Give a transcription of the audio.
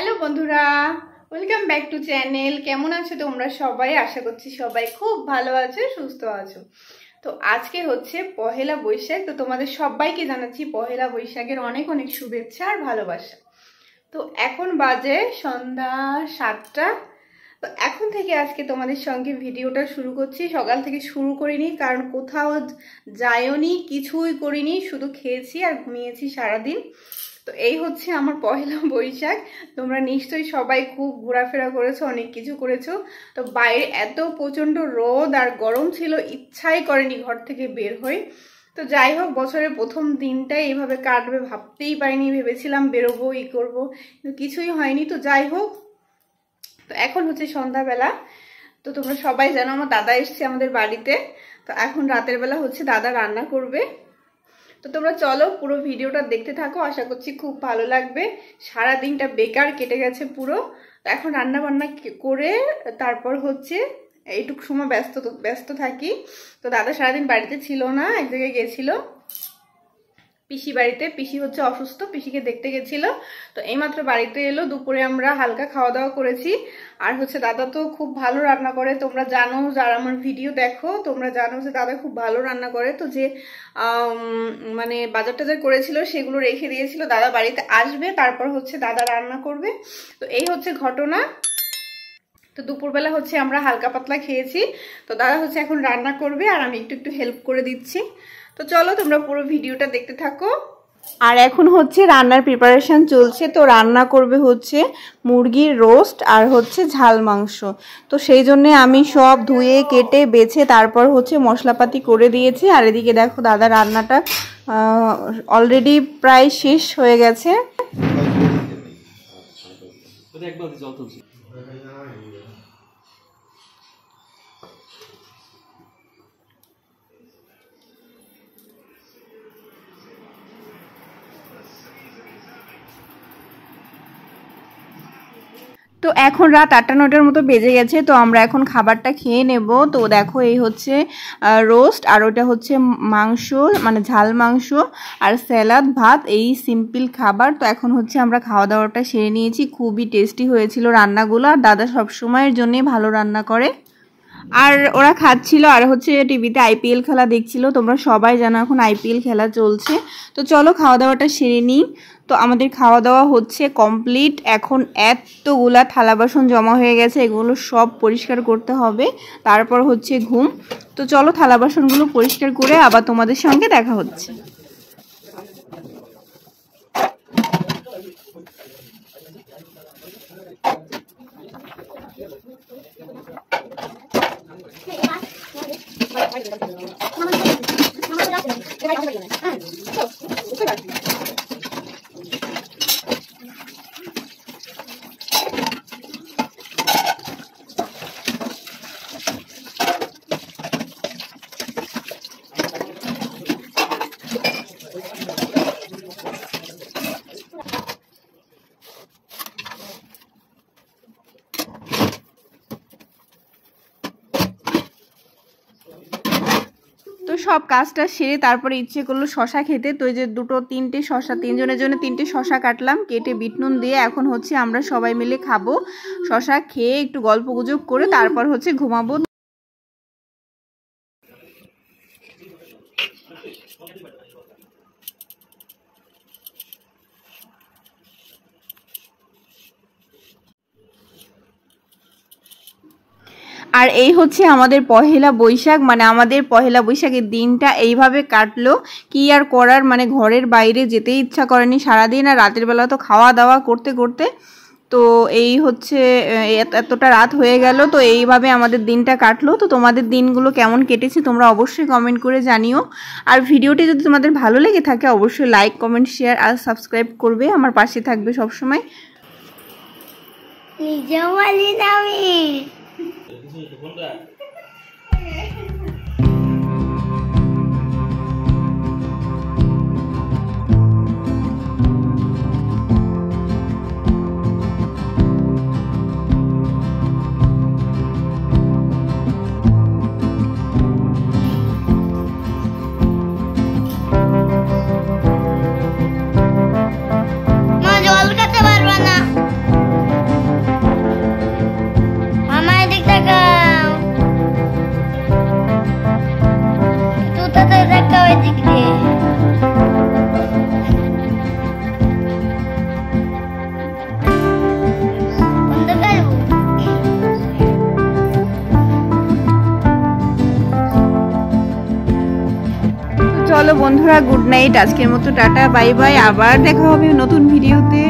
Hello বন্ধুরা, welcome back to channel. কেমন আছো তোমরা সবাই? আশা করছি সবাই খুব ভালো আছো, সুস্থ আছো। তো আজকে হচ্ছে পহেলা বৈশাখ। তো তোমাদের সবাইকে জানাচ্ছি পহেলা বৈশাখের অনেক অনেক শুভেচ্ছা আর ভালোবাসা। তো এখন বাজে সন্ধ্যা 7টা। তো এখন থেকে আজকে তোমাদের সঙ্গে ভিডিওটা শুরু করছি। সকাল থেকে শুরু করিনি, কারণ কোথাও যাইওনি, কিছুই করিনি, শুধু খেয়েছি আর ঘুমিয়েছি সারাদিন। তো এই হচ্ছে আমার পহেলা বৈশাখ। তোমরা নিশ্চয়ই সবাই খুব ঘোরাফেরা করেছো, অনেক কিছু করেছো। তো বাইরে এত প্রচণ্ড রোদ আর গরম ছিল, ইচ্ছাই করেনি ঘর থেকে বের হই। তো যাই হোক, বছরের প্রথম দিনটাই এভাবে কাটবে ভাবতেই পারিনি। ভেবেছিলাম বেরোবো, করবো, কিন্তু কিছুই হয়নি। তো যাই হোক, তো এখন হচ্ছে সন্ধ্যাবেলা। তো তোমরা সবাই জানো আমার দাদা এসছে আমাদের বাড়িতে। তো এখন রাতের বেলা হচ্ছে দাদা রান্না করবে। তো তোমরা চলো পুরো ভিডিওটা দেখতে থাকো, আশা করছি খুব ভালো লাগবে। সারা দিনটা বেকার কেটে গেছে পুরো। তো এখন রান্না বান্না করে তারপর হচ্ছে এইটুকু সময় ব্যস্ত থাকি। তো দাদা সারাদিন বাড়িতে ছিল না, এক জায়গায় গেছিল পিসি বাড়িতে। পিসি হচ্ছে অসুস্থ, পিসিকে দেখতে গেছিল। তো এইমাত্র বাড়িতে এলো। দুপুরে আমরা হালকা খাওয়া দাওয়া করেছি। আর হচ্ছে দাদা তো খুব ভালো রান্না করে, তোমরা জানো, যারা আমার ভিডিও দেখো তোমরা জানো যে দাদা খুব ভালো রান্না করে। তো যে মানে বাজার টাজার করেছিল সেগুলো রেখে দিয়েছিল। দাদা বাড়িতে আসবে, তারপর হচ্ছে দাদা রান্না করবে। তো এই হচ্ছে ঘটনা। তো দুপুরবেলা হচ্ছে আমরা হালকা পাতলা খেয়েছি। তো দাদা হচ্ছে এখন রান্না করবে আর আমি একটু হেল্প করে দিচ্ছি। তো চলো তোমরা পুরো ভিডিওটা দেখতে থাকো। আর এখন হচ্ছে রান্নার প্রিপারেশন চলছে। তো রান্না করবে হচ্ছে মুরগির রোস্ট আর হচ্ছে ঝাল মাংস। তো সেই জন্য আমি সব ধুয়ে কেটে বেছে তারপর হচ্ছে মশলাপাতি করে দিয়েছি। আর এদিকে দেখো দাদা রান্নাটা অলরেডি প্রায় শেষ হয়ে গেছে। তো এখন রাত 8টা-9টার মতো বেজে গেছে। তো আমরা এখন খাবারটা খেয়ে নেব। তো দেখো এই হচ্ছে রোস্ট আর ওটা হচ্ছে মাংস, মানে ঝাল মাংস আর স্যালাড, ভাত, এই সিম্পল খাবার। তো এখন হচ্ছে আমরা খাওয়া দাওয়াটা সেরে নিয়েছি। খুবই টেস্টি হয়েছিল রান্নাগুলো। আর দাদা সবসময়ের জন্যই ভালো রান্না করে। আর ওরা খাচ্ছিল আর হচ্ছে টিভিতে আইপিএল খেলা দেখছিল। তোমরা সবাই জানো এখন আইপিএল খেলা চলছে। তো চলো খাওয়া দাওয়াটা সেরে নিই। তো আমাদের খাওয়া দাওয়া হচ্ছে কমপ্লিট। এখন এতগুলা থালা বাসন জমা হয়ে গেছে, এগুলো সব পরিষ্কার করতে হবে, তারপর হচ্ছে ঘুম। তো চলো থালা বাসনগুলো পরিষ্কার করে আবার তোমাদের সঙ্গে দেখা হচ্ছে। তো সব কাজটা সেরে তারপরে ইচ্ছে করলো শশা খেতে। তো এই যে তিনটে শশা, তিনজনের জন্য 3টে শশা কাটলাম, কেটে বিট নুন দিয়ে এখন হচ্ছে আমরা সবাই মিলে খাবো। শশা খেয়ে একটু গল্প গুজব করে তারপর হচ্ছে ঘুমাবো। আর এই হচ্ছে আমাদের পহেলা বৈশাখ, মানে আমাদের পহেলা বৈশাখের দিনটা এইভাবে কাটলো। কি আর করার, মানে ঘরের বাইরে যেতেই ইচ্ছা করেনি সারাদিন। আর রাতের বেলা তো খাওয়া দাওয়া করতে করতে তো এই হচ্ছে এতটা রাত হয়ে গেল। তো এইভাবে আমাদের দিনটা কাটলো। তো তোমাদের দিনগুলো কেমন কেটেছে তোমরা অবশ্যই কমেন্ট করে জানিও। আর ভিডিওটি যদি তোমাদের ভালো লেগে থাকে অবশ্যই লাইক, কমেন্ট, শেয়ার আর সাবস্ক্রাইব করবে, আমার পাশে থাকবে সবসময়। মা জল খেতে পারবে না। দেখা ওই দিক দিয়ে। চলো বন্ধুরা, গুড নাইট, আজকের মতো টাটা বাই বাই, আবার দেখা হবে নতুন ভিডিওতে।